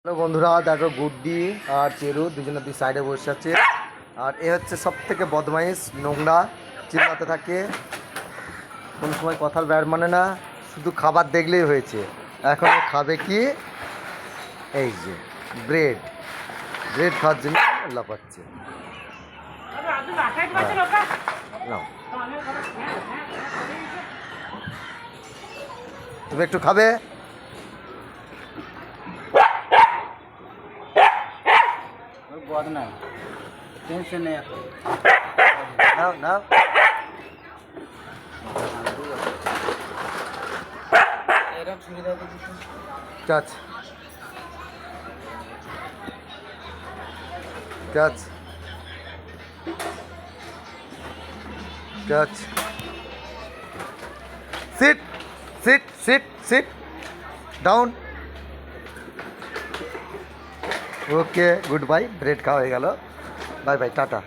Hello বন্ধুরা, দেখো গুড্ডি আর চেরু দুজনে দুই সাইডে বসে আছে। আর এ হচ্ছে সব থেকে বদমাইশ, নোংরা, চিল্লাতে থাকে, কোনো সময় কথার ব্যাড মানে না, শুধু খাবার দেখলেই হয়েছে। এখন ও খাবে কি? এই যে ব্রেড, ব্রেড খাওয়ার জন্য লাফাচ্ছে। নাও, তুমি একটু খাবে? বদনাম টেনশন নেই এখন। নাও নাও। এরকম সুবিধা তো কিছু touch touch touch. Sit sit sit sit down. Okay, good bye. Bread খাওয়া হয়ে গেল। Bye bye, tata.